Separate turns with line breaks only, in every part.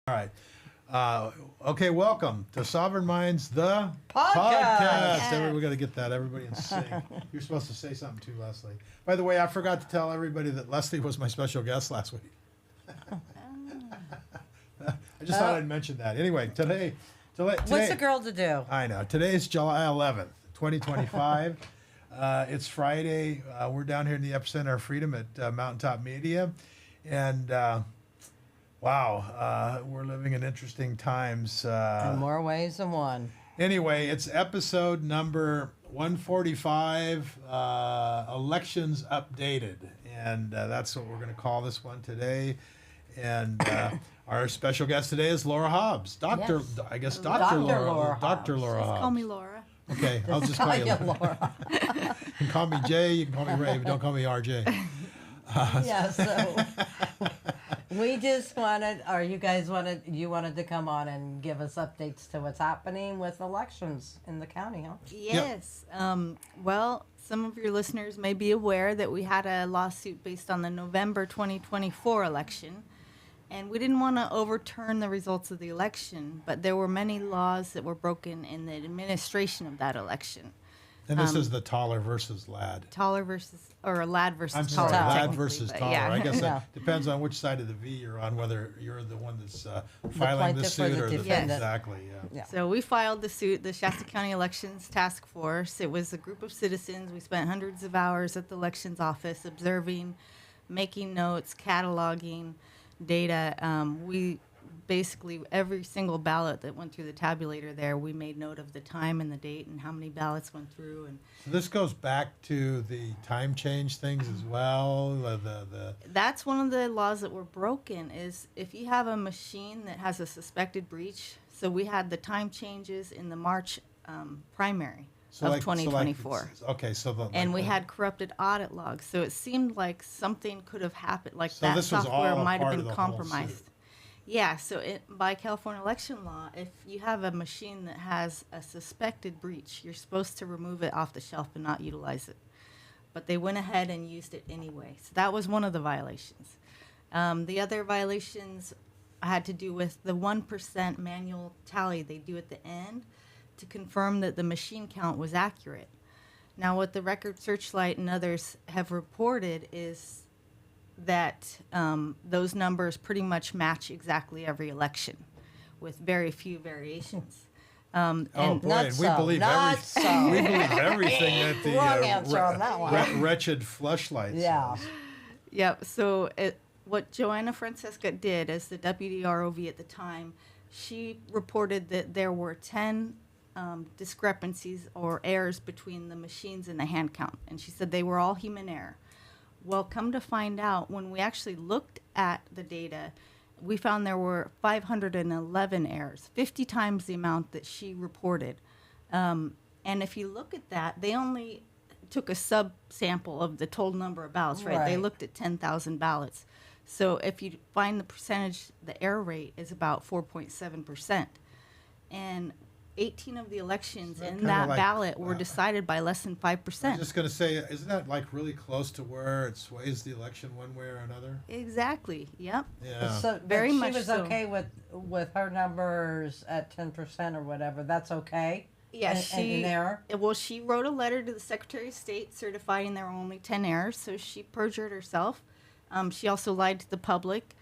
All right. Okay, welcome to Sovereign Minds, the
Podcast.
We got to get that. Everybody in sync. You're supposed to say something too, Leslie. By the way, I forgot to tell everybody that Leslie was my special guest last week. I just thought I'd mention that. Anyway, today,
What's a girl to do?
I know. Today is July 11th, 2025. It's Friday. We're down here in the epicenter of freedom at Mountaintop Media. And wow, we're living in interesting times.
In more ways than one.
Anyway, it's episode number 145, Elections Updated. And that's what we're going to call this one today. And our special guest today is Laura Hobbs.
Yes.
I guess
Dr. Laura
Dr.
Hobbs.
Laura Hobbs.
Call me Laura.
Okay, I'll just call you Laura.
Laura.
You can call me Jay, you can call me Ray, but don't call me RJ.
Yeah, so we just wanted, or you guys wanted to come on and give us updates to what's happening with elections in the county, huh?
Yes. Well, some of your listeners may be aware that we had a lawsuit based on the November 2024 election. And we didn't want to overturn the results of the election, but there were many laws that were broken in the administration of that election.
And this is the Toller versus Ladd.
Toller versus, or Ladd versus
I'm
Toller.
sorry, Ladd
technically,
versus
but
Toller.
yeah.
I guess
Yeah.
that depends on which side of the V you're on, whether you're the one that's filing the
plaintiff or
suit
the
or the
defendant.
exactly. Yeah.
Yeah.
So we filed the suit, the Shasta County Elections Task Force. It was a group of citizens. We spent hundreds of hours at the elections office observing, making notes, cataloging data. We basically, every single ballot that went through the tabulator there, we made note of the time and the date and how many ballots went through. And
So this goes back to the time change things as well.
that's one of the laws that were broken is if you have a machine that has a suspected breach. So we had the time changes in the March primary of 2024.
Okay, so
And we had corrupted audit logs. So it seemed like something could have happened, like
So
that
this was
software
all a
might have
part of
been
the whole
compromised.
suit.
Yeah, so by California election law, if you have a machine that has a suspected breach, you're supposed to remove it off the shelf and not utilize it. But they went ahead and used it anyway. So that was one of the violations. The other violations had to do with the 1% manual tally they do at the end to confirm that the machine count was accurate. Now, what the Record Searchlight and others have reported is that those numbers pretty much match exactly every election with very few variations.
Oh
and
boy,
not
and we
so,
believe
not so.
we believe everything that the
Wrong answer on that one.
wretched fleshlight
Yeah.
says.
Yep. So what Joanna Francesca did as the deputy ROV at the time, she reported that there were 10 discrepancies or errors between the machines and the hand count. And she said they were all human error. Well, come to find out, when we actually looked at the data, we found there were 511 errors, 50 times the amount that she reported. And if you look at that, they only took a subsample of the total number of ballots, right? They
Right.
looked at 10,000 ballots. So if you find the percentage, the error rate is about 4.7%. And 18 of the elections
Isn't that
in
kinda
that
like,
ballot were decided by less than
I was
5%.
just going to say, isn't that like really close to where it sways the election one way or another?
Exactly. Yep.
Yeah.
So
Very
but
much
she was
so.
okay with her numbers at 10% or whatever. That's okay.
Yeah,
An error.
Well, she wrote a letter to the Secretary of State certifying there were only 10 errors, so she perjured herself. She also lied to the public,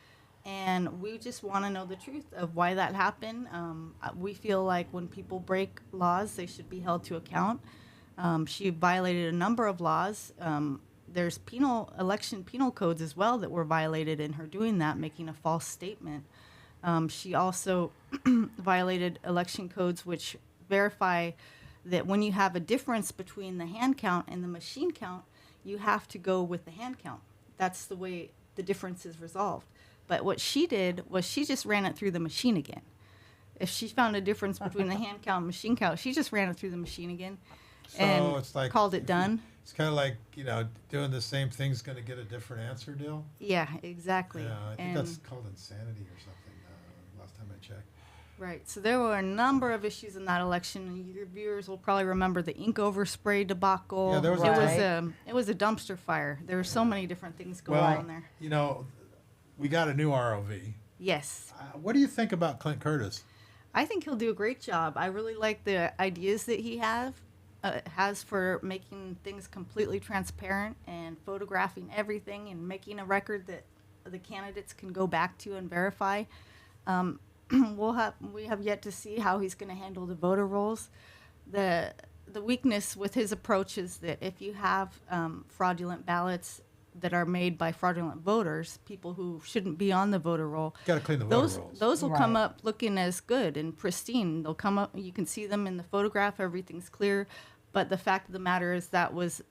and we just want to know the truth of why that happened. We feel like when people break laws, they should be held to account. She violated a number of laws. There's election penal codes as well that were violated in her doing that, making a false statement. She also violated election codes which verify that when you have a difference between the hand count and the machine count, you have to go with the hand count. That's the way the difference is resolved. But what she did was she just ran it through the machine again. If she found a difference between the hand count and machine count, she just ran it through the machine again and
So it's like
called it done.
It's kind of like, doing the same thing's going to get a different answer deal.
Yeah, exactly.
Yeah, I think
And-
that's called insanity or something. Last time I checked.
Right. So there were a number of issues in that election, and your viewers will probably remember the ink over spray debacle.
Yeah, there was
it
a-
was it was a dumpster fire. There were so many different things going
Well,
on there.
we got a new ROV,
Yes.
What do you think about Clint Curtis?
I think he'll do a great job. I really like the ideas that he has for making things completely transparent and photographing everything and making a record that the candidates can go back to and verify. We have yet to see how he's going to handle the voter rolls. The weakness with his approach is that if you have fraudulent ballots that are made by fraudulent voters, people who shouldn't be on the voter roll,
Got to clean the voter rolls.
those will come
Right.
up looking as good and pristine. They'll come up, you can see them in the photograph, everything's clear. But the fact of the matter is that was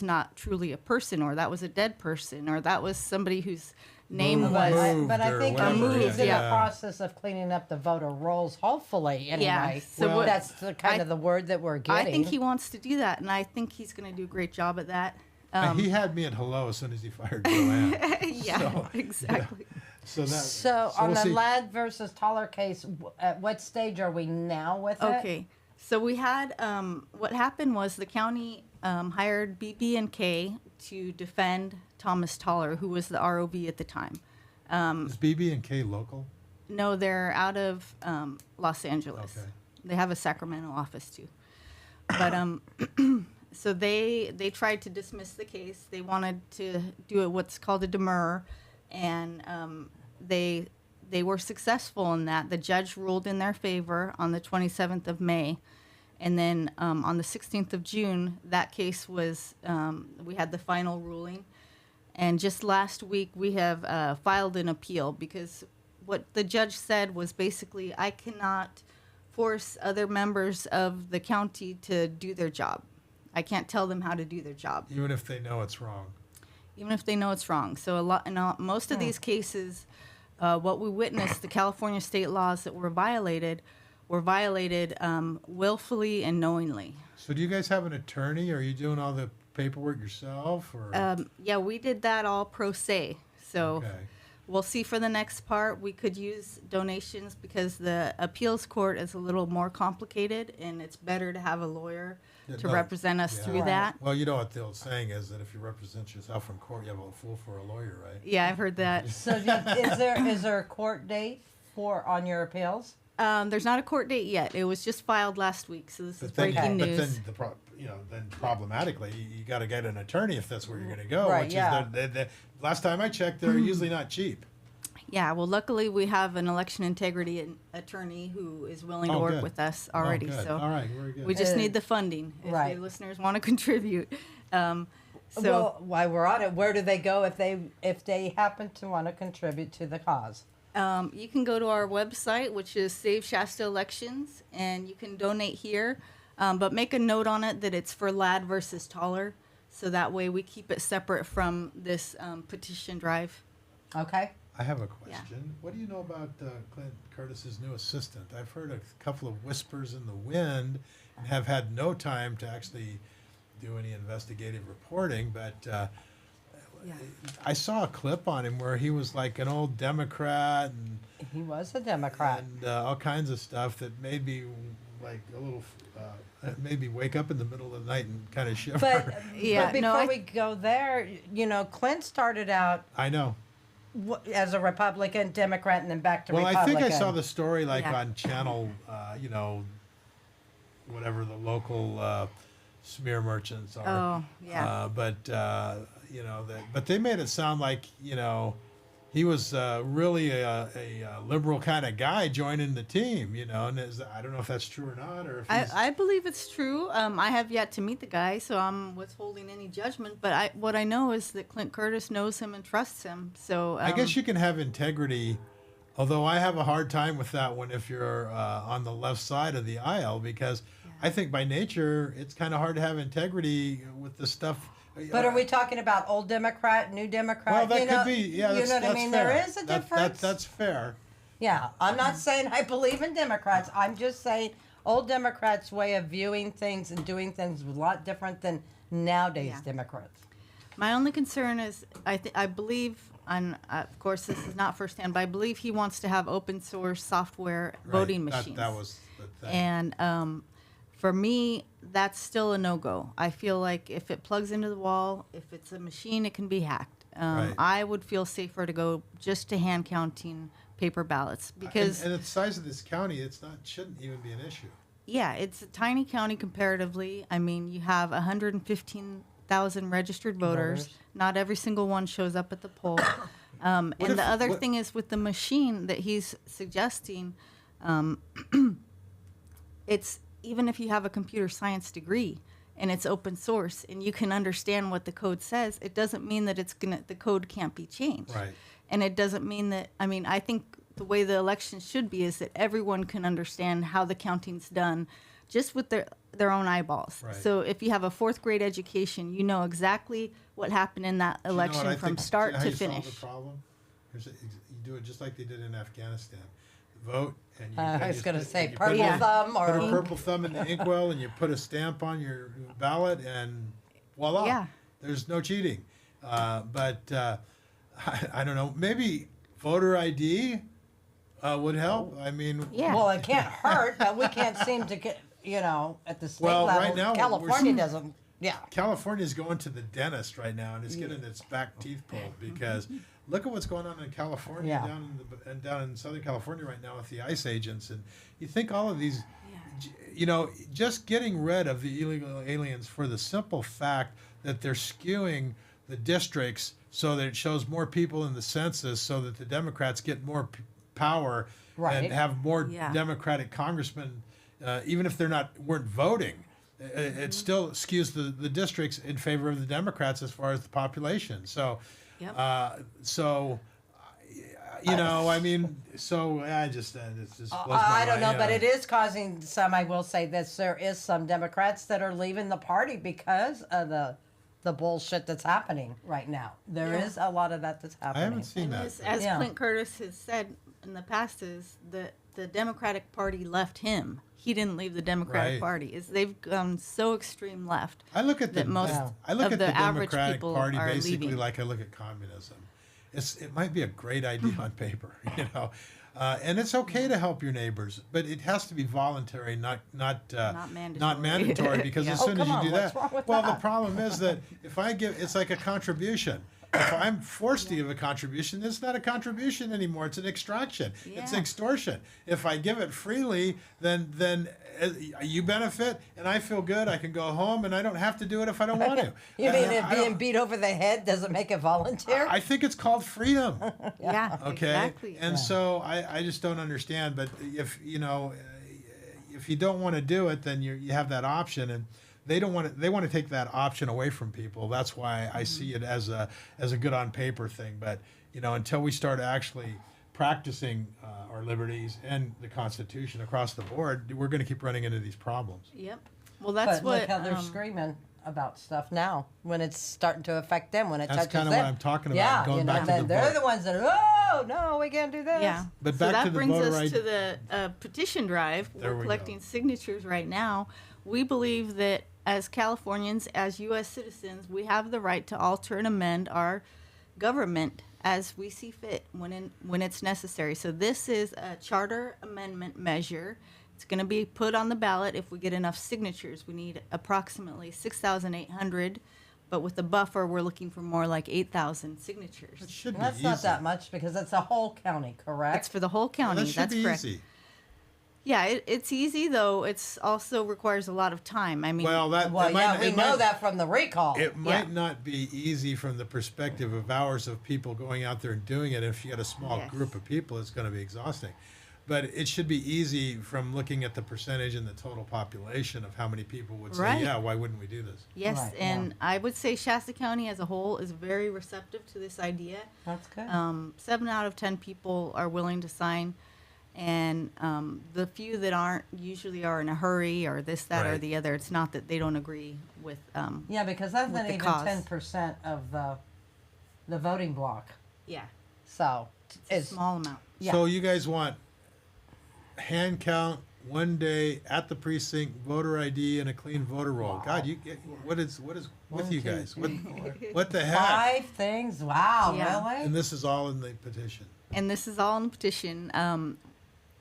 not truly a person, or that was a dead person, or that was somebody whose name
Moved.
was.
Moved.
But I
or
think
whatever,
he's in
yeah.
the process of cleaning up the voter rolls, hopefully, anyway.
so
what-
That's the kind of the word that we're
I
getting.
think he wants to do that, and I think he's going to do a great job at that.
He had me at hello as soon as he fired Joanne.
Yeah,
So,
exactly.
So that.
So on
we'll
the
see.
Ladd versus Toller case, at what stage are we now with it?
Okay, so we had what happened was the county hired BB&K to defend Thomas Toller, who was the ROV at the time.
Is BB&K local?
No, they're out of Los Angeles.
Okay.
They have a Sacramento office too. But so they tried to dismiss the case. They wanted to do what's called a demur, and they were successful in that. The judge ruled in their favor on the 27th of May, and then on the 16th of June, that case was we had the final ruling. And just last week, we have filed an appeal because what the judge said was basically, I cannot force other members of the county to do their job. I can't tell them how to do their job,
Even if they know it's wrong.
even if they know it's wrong. So most of these cases, what we witnessed, the California state laws that were violated willfully and knowingly.
So do you guys have an attorney? Are you doing all the paperwork yourself? Or
Yeah, we did that all pro se. So.
okay.
We'll see for the next part. We could use donations because the appeals court is a little more complicated, and it's better to have a lawyer
Yeah,
to
no,
represent us
yeah.
through
Right.
that.
Well, you know what the old saying is that if you represent yourself in court, you have a fool for a lawyer, right?
Yeah, I've heard that.
So is there a court date on your appeals?
There's not a court date yet. It was just filed last week, so this is breaking
but
news.
then problematically, you got to get an attorney if that's where you're going to go.
Right,
Which
yeah.
is last time I checked, they're usually not cheap.
Yeah, well, luckily we have an election integrity attorney who is willing to
Oh,
work
good.
with us already.
Oh, good.
So
all right, very good.
we just
Uh,
need the funding if
right.
the listeners want to contribute. So
Well, while we're on it, where do they go if they happen to want to contribute to the cause?
you can go to our website, which is Save Shasta Elections, and you can donate here. But make a note on it that it's for Ladd versus Toller, so that way we keep it separate from this petition drive.
Okay.
I have a question. What do you know about Clint Curtis's new assistant? I've heard a couple of whispers in the wind and have had no time to actually do any investigative reporting, but I saw a clip on him where he was like an old Democrat and,
He was a Democrat.
all kinds of stuff that made me like a little, made me wake up in the middle of the night and kind of shiver.
But,
Yeah,
but
no,
before
I-
we go there, Clint started out
I know.
as a Republican, Democrat, and then back to
Well,
Republican.
I think I saw the story like
Yeah.
on channel, whatever the local smear merchants are.
Oh, yeah.
But they made it sound like he was really a liberal kind of guy joining the team. And I don't know if that's true or not, or if he's,
I believe it's true. I have yet to meet the guy, so I'm withholding any judgment. But what I know is that Clint Curtis knows him and trusts him. So
I guess you can have integrity. Although I have a hard time with that one if you're on the left side of the aisle, because I think by nature it's kind of hard to have integrity with the stuff.
But are we talking about old Democrat, new Democrat?
Well, that could be. Yeah,
you
that's,
know what I
that's
mean.
fair.
There is a difference.
That's fair.
Yeah, I'm not saying I believe in Democrats. I'm just saying old Democrats' way of viewing things and doing things was a lot different than nowadays
Yeah.
Democrats.
my only concern is I believe, and of course this is not firsthand, but I believe he wants to have open source software voting
Right.
machines.
That was the thing.
And for me, that's still a no-go. I feel like if it plugs into the wall, if it's a machine, it can be hacked.
Right.
I would feel safer to go just to hand counting paper ballots because
and the size of this county, shouldn't even be an issue.
yeah, it's a tiny county comparatively. I mean, you have 115,000 registered voters. Not every single one shows up at the poll. And the other thing is with the machine that he's suggesting, it's even if you have a computer science degree and it's open source and you can understand what the code says, it doesn't mean that the code can't be changed.
Right.
And it doesn't mean that, I mean, I think the way the election should be is that everyone can understand how the counting's done just with their own eyeballs.
Right.
So if you have a fourth grade education, you know exactly what happened in that
Do you know what
election
I
from
think-
start
how
to
you solve
finish.
the problem? You do it just like they did in Afghanistan. Vote, and you.
I was going to say
you
purple
Yeah.
thumb
Put a
or
purple thumb in the inkwell, and you put a stamp on your ballot, and voila.
Yeah.
There's no cheating. But I don't know. Maybe voter ID would help. I mean,
Yeah.
well, it can't hurt, but we can't seem to get, at the state
Well,
level.
right now, we're
California
seeing-
doesn't. Yeah.
California's going to the dentist right now, and it's getting its back teeth pulled because look at what's going on in California,
Yeah.
down in Southern California right now with the ICE agents, and you think all of these, just getting rid of the illegal aliens for the simple fact that they're skewing the districts so that it shows more people in the census, so that the Democrats get more power
Right.
and have more
Yeah.
Democratic congressmen, even if weren't voting. It still skews the districts in favor of the Democrats as far as the population. So,
Yep.
I mean, so I just it just blows my
I don't know,
mind.
but it is causing some. I will say this: there is some Democrats that are leaving the party because of the bullshit that's happening right now. There
Yeah.
is a lot of that that's
I
happening.
haven't seen
And
that.
as
Yeah.
Clint Curtis has said in the past, is that the Democratic Party left him. He didn't leave the Democratic
Right.
Party. Is they've gone so extreme left.
I look at the
that most
I look
of
at
the
the
average
Democratic
people
Party
are
basically
leaving.
like I look at communism. It might be a great idea on paper, and it's okay to help your neighbors, but it has to be voluntary, not
mandatory.
mandatory. Because
Yeah.
as
Oh,
soon as
come
you
on,
do
what's
that,
wrong with
well,
that?
the problem is that if I give, it's like a contribution. If I'm forced to give a contribution, it's not a contribution anymore. It's an extraction. It's
Yeah.
extortion. If I give it freely, then you benefit, and I feel good. I can go home, and I don't have to do it if I don't want to.
You mean
I
if being
don't-
beat over the head doesn't make it volunteer?
I think it's called freedom.
Yeah.
Okay.
Exactly.
And so I just don't understand. But if if you don't want to do it, then you have that option, and they don't want to. They want to take that option away from people. That's why I see it as a good on paper thing. But until we start actually practicing our liberties and the Constitution across the board, we're going to keep running into these problems.
Yep. Well, that's
but
what.
look how they're screaming about stuff now when it's starting to affect them, when it
That's
touches
kinda
them.
what I'm talking about,
Yeah,
going back to
then
the
they're
vote.
the ones that oh no, we can't do this.
Yeah.
But
so
back
that
to the
brings
voter
us
ID.
to the petition drive.
There
We're
we
collecting
go.
signatures right now. We believe that as Californians, as U.S. citizens, we have the right to alter and amend our government as we see fit when it's necessary. So this is a charter amendment measure. It's going to be put on the ballot if we get enough signatures. We need approximately 6,800, but with the buffer, we're looking for more like 8,000 signatures.
It should be
That's
easy.
not that much because that's a whole county, correct?
That's for the whole
Well,
county.
that should
That's
be
correct.
easy.
Yeah, it's easy though. It's also requires a lot of time. I mean,
Well, that
well,
it might,
yeah, we
it
know
might-
that from the recall.
It might not be easy from the perspective of hours of people going out there and doing it. If you got a small
Yes.
group of people, it's going to be exhausting. But it should be easy from looking at the percentage and the total population of how many people would say,
Right.
yeah, why wouldn't we do this?
yes,
Right,
and I would say Shasta County as a whole is very receptive to this idea.
That's good.
7 out of 10 people are willing to sign, and the few that aren't usually are in a hurry or this, that, or
Right.
the other. It's not that they don't agree with.
yeah, because that's
with
not
the
even
cause.
10% of the voting block.
Yeah,
So
it's a
it's
small amount.
Yeah.
So you guys want hand count, 1 day at the precinct, voter ID, and a clean voter roll. God, you get what is with
One,
you
two,
guys?
three,
What the heck?
5 things. Wow,
Yeah.
really?
And this is all in the petition.
And this is all in the petition.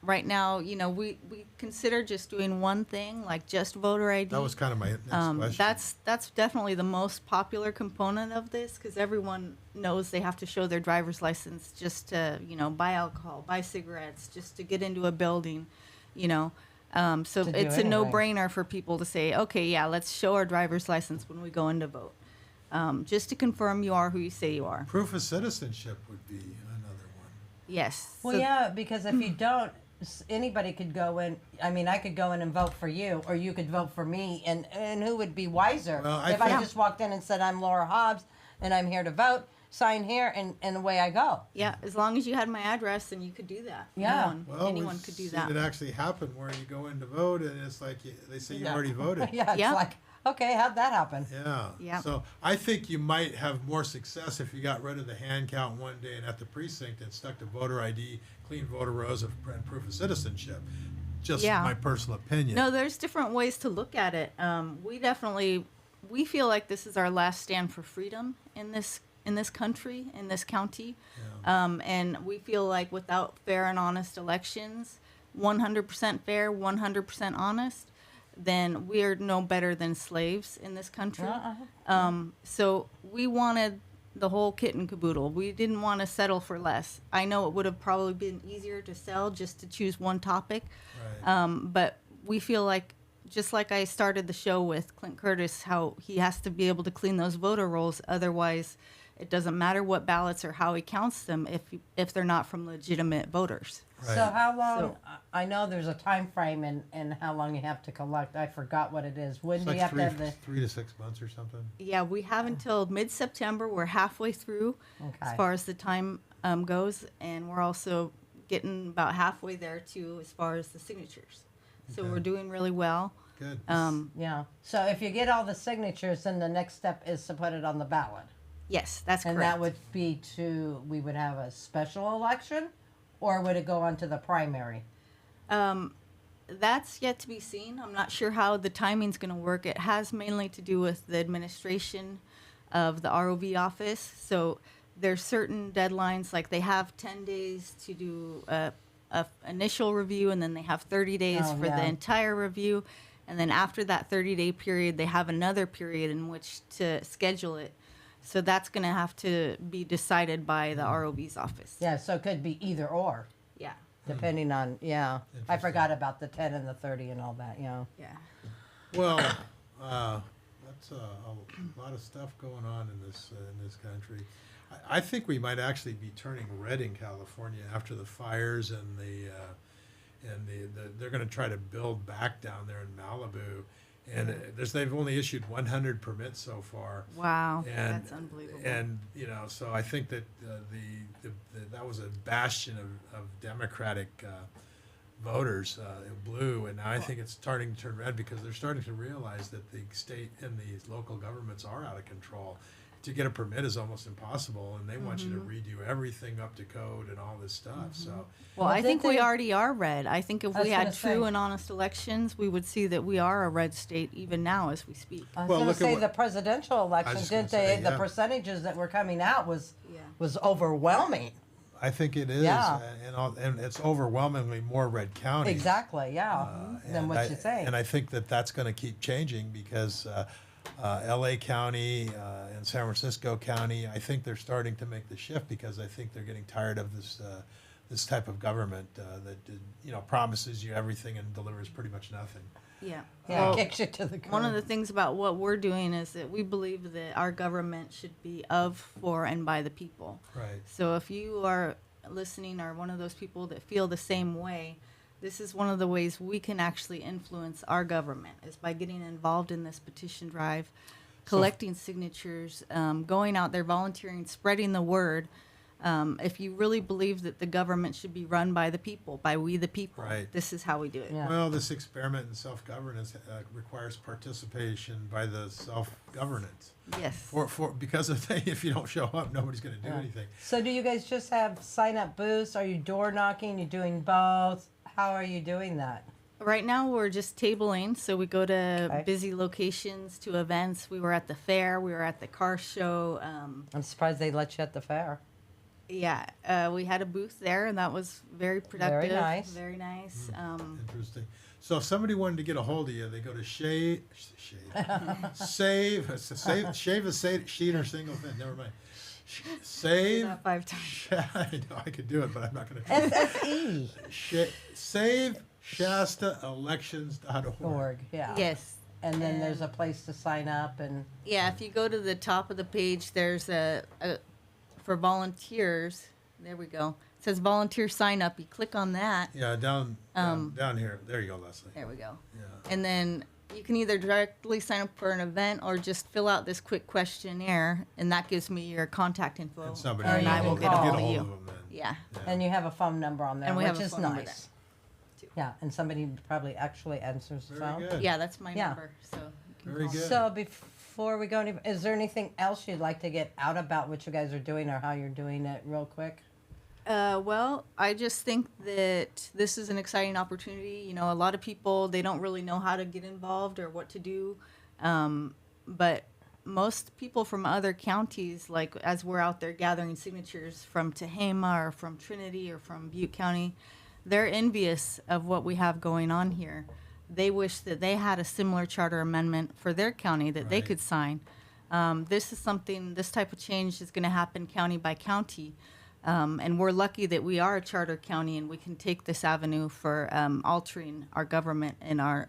right now, you know, we consider just doing one thing, like just voter ID.
That was kind of my next question.
That's definitely the most popular component of this, because everyone knows they have to show their driver's license just to, you know, buy alcohol, buy cigarettes, just to get into a building, you know. So
To do
it's a
anything.
no-brainer for people to say, okay, yeah, let's show our driver's license when we go in to vote, just to confirm you are who you say you are.
Proof of citizenship would be another one.
Yes.
Well,
So-
yeah, because if you don't, anybody could go in. I mean, I could go in and vote for you, or you could vote for me, and who would be wiser
Well, I
if I
think-
just walked in and said I'm Laura Hobbs and I'm here to vote, sign here, and away I go.
Yeah, as long as you had my address, then you could do that.
Yeah.
Anyone could do
we've
that.
seen it actually happen where you go in to vote and it's like they say you
Yeah.
already voted.
Yeah, it's
Yeah.
like, okay, how'd that happen?
Yeah.
Yeah.
So I think you might have more success if you got rid of the hand count one day and at the precinct and stuck to voter ID, clean voter rolls, and proof of citizenship. Just
Yeah.
my personal opinion.
No, there's different ways to look at it. We feel like this is our last stand for freedom in this country, in this county. And we feel like without fair and honest elections, 100% fair, 100% honest, then we are no better than slaves in this country. So we wanted the whole kit and caboodle. We didn't want to settle for less. I know it would have probably been easier to sell just to choose one topic.
Right.
But we feel like, just like I started the show with Clint Curtis, how he has to be able to clean those voter rolls. Otherwise, it doesn't matter what ballots or how he counts them if they're not from legitimate voters.
Right.
So how long?
So-
I know there's a time frame and how long you have to collect. I forgot what it is. When
It's
do you
like
have to have the?
3 to 6 months or something.
Yeah, we have until mid-September. We're halfway through as
Okay.
far as the time goes, and we're also getting about halfway there too as far as the signatures. So
Okay.
we're doing really well.
Good.
Yeah. So if you get all the signatures, then the next step is to put it on the ballot.
Yes, that's
And
correct.
that would be we would have a special election, or would it go on to the primary?
That's yet to be seen. I'm not sure how the timing's going to work. It has mainly to do with the administration of the ROV office. So there's certain deadlines, like they have 10 days to do a initial review, and then they have 30 days
Oh,
for
yeah.
the entire review. And then after that 30-day period, they have another period in which to schedule it. So that's going to have to be decided by the ROV's office.
Yeah, so it could be either or,
Yeah.
depending on, yeah. I
Interesting.
forgot about the 10 and the 30 and all that, yeah.
Yeah.
Well, that's a lot of stuff going on in this country. I think we might actually be turning red in California after the fires and they're going to try to build back down there in Malibu, and they've only issued 100 permits so far.
Wow.
And,
That's unbelievable.
And so I think that that was a bastion of Democratic voters, blue, and now I think it's starting to turn red because they're starting to realize that the state and the local governments are out of control. To get a permit is almost impossible, and they want you to redo everything up to code and all this stuff. So,
Well,
Well,
I think
didn't
we
they-
already are red. I think if
I was
we had
gonna
true
say.
and honest elections, we would see that we are a red state even now as we speak.
I was
Well,
going
look
to
at
say
what-
the presidential election,
just
didn't
gonna say,
they? The
yeah.
percentages that were coming out was
Yeah.
overwhelming.
I think it is,
Yeah.
and it's overwhelmingly more red counties.
Exactly, yeah, than
And
what
I-
you say.
And I think that that's going to keep changing because L.A. County and San Francisco County, I think they're starting to make the shift because I think they're getting tired of this type of government that promises you everything and delivers pretty much nothing.
Yeah.
Yeah,
Well,
kicks you to the curb.
one of the things about what we're doing is that we believe that our government should be of, for, and by the people.
Right.
So if you are listening or one of those people that feel the same way, this is one of the ways we can actually influence our government is by getting involved in this petition drive, collecting signatures, going out there, volunteering, spreading the word. If you really believe that the government should be run by the people, by we the people,
Right.
this is how we do it.
Yeah.
Well, this experiment in self-governance requires participation by the self-governance.
Yes.
Because if you don't show up, nobody's going to do anything.
So do you guys just have sign-up booths? Are you door knocking? You doing both? How are you doing that?
Right now, we're just tabling. So we go to
Okay.
busy locations, to events. We were at the fair. We were at the car show.
I'm surprised they let you at the fair.
Yeah, we had a booth there, and that was very productive.
nice.
Very nice.
Interesting. So if somebody wanted to get a hold of you, they go to shave a sheet or single thing. Never mind. Save.
Not 5 times.
I know I could do it, but I'm not going to.
SSE.
Save ShastaElections.org.
Org, yeah.
Yes.
And then there's a place to sign up and
Yeah, if you go to the top of the page, there's a for volunteers. There we go. It says volunteer sign up. You click on that.
Yeah, down here. There you go, Leslie.
There we go.
Yeah.
And then you can either directly sign up for an event or just fill out this quick questionnaire, and that gives me your contact info.
And somebody
And I will
get
call
a hold
you.
of them then.
Yeah.
and you have a phone number on there,
And we
which
have a
is
phone number
nice.
too.
Yeah, and somebody probably actually answers the
Very
phone.
good.
Yeah, that's my
Yeah.
number. So you can
Very
call me.
good.
So before we go any, is there anything else you'd like to get out about what you guys are doing or how you're doing it real quick?
Well, I just think that this is an exciting opportunity. You know, a lot of people, they don't really know how to get involved or what to do. But most people from other counties, like as we're out there gathering signatures from Tehama or from Trinity or from Butte County, they're envious of what we have going on here. They wish that they had a similar charter amendment for their county that they
Right.
could sign. This is something, this type of change is going to happen county by county. And we're lucky that we are a charter county and we can take this avenue for altering our government and our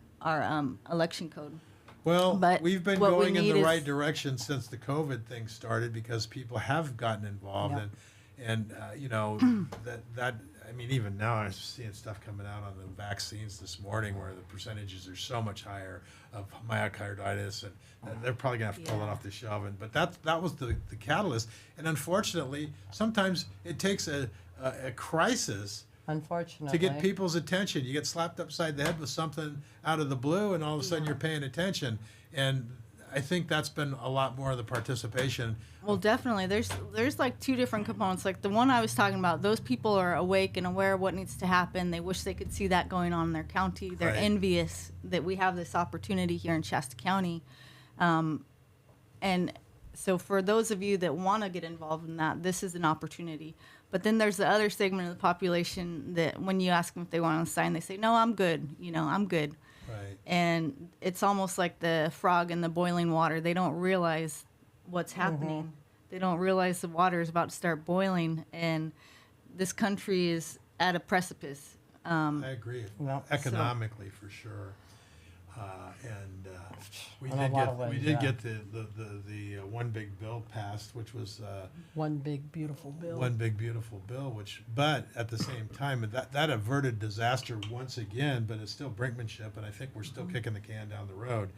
election code.
Well,
But
we've been
what we
going in the
need
right
is-
direction since the COVID thing started because people have gotten involved
Yeah.
and you know that I mean even now I'm seeing stuff coming out on the vaccines this morning where the percentages are so much higher of myocarditis and they're probably gonna have to pull it
Yeah.
off the shelf but that was the catalyst and unfortunately sometimes it takes a crisis
Unfortunately.
to get people's attention. You get slapped upside the head with something out of the blue, and all of a sudden you're paying attention. And I think that's been a lot more of the participation.
Well, definitely. There's like two different components. Like the one I was talking about, those people are awake and aware of what needs to happen. They wish they could see that going on in their county. They're
Right.
envious that we have this opportunity here in Shasta County. And so for those of you that want to get involved in that, this is an opportunity. But then there's the other segment of the population that when you ask them if they want to sign, they say, no, I'm good. You know, I'm good.
Right.
And it's almost like the frog in the boiling water. They don't realize what's happening. They don't realize the water is about to start boiling, and this country is at a precipice.
I agree.
Well,
Economically, for sure. We
In a
did
lot
get
of ways,
we did
yeah.
get the one big bill passed, which was
One big beautiful bill.
one big beautiful bill. But at the same time, that averted disaster once again. But it's still brinkmanship, and I think we're still kicking the can down the road.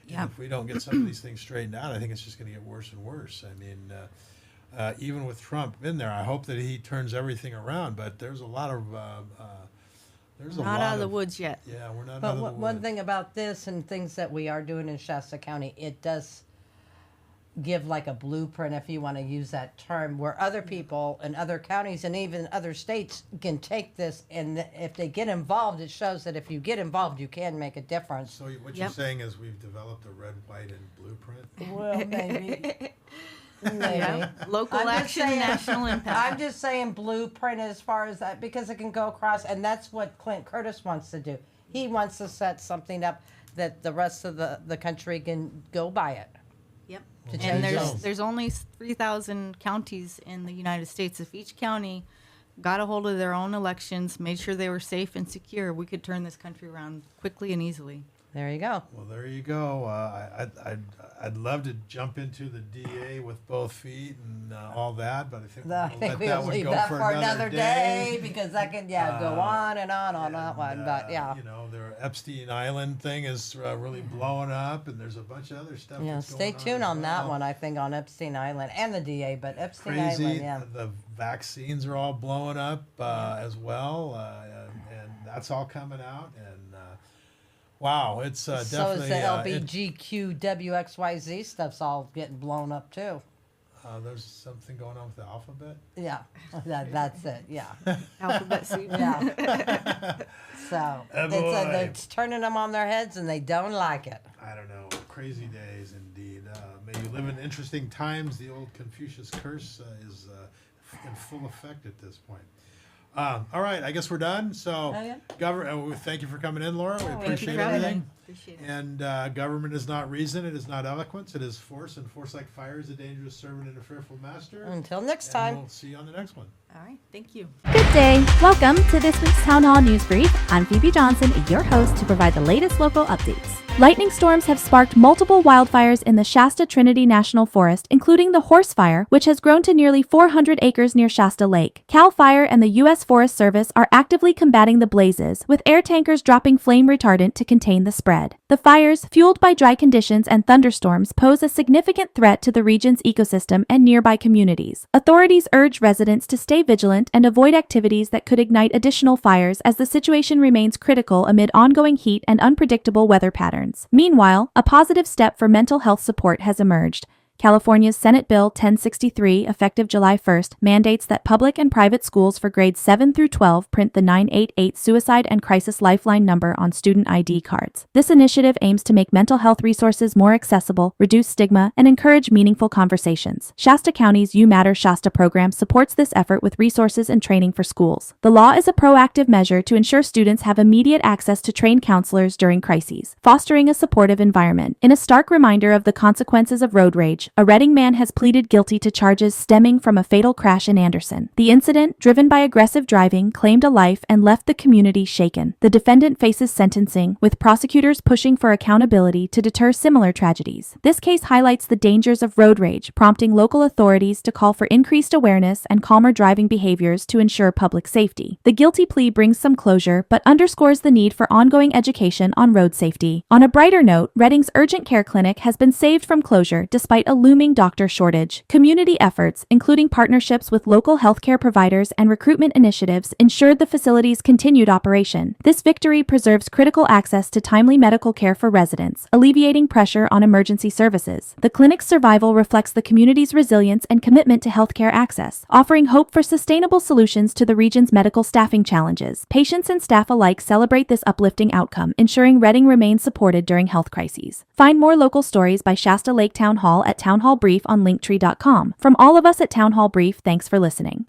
Yeah.
And if we don't get some of these things straightened out, I think it's just going to get worse and worse. I mean, even with Trump in there, I hope that he turns everything around. But there's a lot of
Not out of the woods yet.
Yeah, we're not out
But
of the
one
woods.
thing about this and things that we are doing in Shasta County, it does give like a blueprint, if you want to use that term, where other people in other counties and even other states can take this, and if they get involved, it shows that if you get involved, you can make a difference.
So what you're
Yep.
saying is we've developed a red, white, and blueprint.
Well, maybe. Maybe.
Yeah. Local
I'm just
action,
saying-
national impact.
I'm just saying blueprint as far as that, because it can go across, and that's what Clint Curtis wants to do. He wants to set something up that the rest of the country can go by it.
Yep.
To change
And
zones.
there's only 3,000 counties in the United States. If each county got a hold of their own elections, made sure they were safe and secure, we could turn this country around quickly and easily.
There you go.
Well, there you go. I'd love to jump into the DA with both feet and all that, but I think
I
we'll
think
let
we'll
that one
leave
go
that
for
for another day, because that can, go
Uh,
on and on that
And,
one. But yeah,
you know, their Epstein Island thing is really blowing up, and there's a bunch of other stuff.
yeah.
that's
Stay
going
tuned
as
on that
well.
one. I think on Epstein Island and the DA, but Epstein
Crazy.
Island, yeah.
The vaccines are all blowing up as well, and that's all coming out. And wow, it's
So
definitely.
is the LBGQWXYZ stuff's all getting blown up too.
There's something going on with the alphabet.
Yeah, that's it. Yeah,
Alphabet soup.
yeah. So
Oh, boy.
it's turning them on their heads, and they don't like it.
I don't know. Crazy days indeed. May you live in interesting times. The old Confucius curse is in full effect at this point. All right, I guess we're done. So,
Oh, yeah.
thank you for coming in, Laura. We
Thank you
appreciate
for having me.
everything.
Appreciate it.
And government is not reason, it is not eloquence, it is force, and force like fire is a dangerous servant and a fearful master.
Until next
And
time.
we'll see you on the next one.
All right. Thank you.
Good day. Welcome to this week's Town Hall News Brief. I'm Phoebe Johnson, your host, to provide the latest local updates. Lightning storms have sparked multiple wildfires in the Shasta Trinity National Forest, including the Horse Fire, which has grown to nearly 400 acres near Shasta Lake. CAL FIRE and the U.S. Forest Service are actively combating the blazes, with air tankers dropping flame retardant to contain the spread. The fires, fueled by dry conditions and thunderstorms, pose a significant threat to the region's ecosystem and nearby communities. Authorities urge residents to stay vigilant and avoid activities that could ignite additional fires as the situation remains critical amid ongoing heat and unpredictable weather patterns. Meanwhile, a positive step for mental health support has emerged. California's Senate Bill 1063, effective July 1st, mandates that public and private schools for grades 7 through 12 print the 988 Suicide and Crisis Lifeline number on student ID cards. This initiative aims to make mental health resources more accessible, reduce stigma, and encourage meaningful conversations. Shasta County's You Matter Shasta program supports this effort with resources and training for schools. The law is a proactive measure to ensure students have immediate access to trained counselors during crises, fostering a supportive environment. In a stark reminder of the consequences of road rage, a Reading man has pleaded guilty to charges stemming from a fatal crash in Anderson. The incident, driven by aggressive driving, claimed a life and left the community shaken. The defendant faces sentencing, with prosecutors pushing for accountability to deter similar tragedies. This case highlights the dangers of road rage, prompting local authorities to call for increased awareness and calmer driving behaviors to ensure public safety. The guilty plea brings some closure, but underscores the need for ongoing education on road safety. On a brighter note, Reading's urgent care clinic has been saved from closure despite a looming doctor shortage. Community efforts, including partnerships with local healthcare providers and recruitment initiatives, ensured the facility's continued operation. This victory preserves critical access to timely medical care for residents, alleviating pressure on emergency services. The clinic's survival reflects the community's resilience and commitment to healthcare access, offering hope for sustainable solutions to the region's medical staffing challenges. Patients and staff alike celebrate this uplifting outcome, ensuring Reading remains supported during health crises. Find more local stories by Shasta Lake Town Hall at townhallbrief on linktree.com. From all of us at Town Hall Brief, thanks for listening.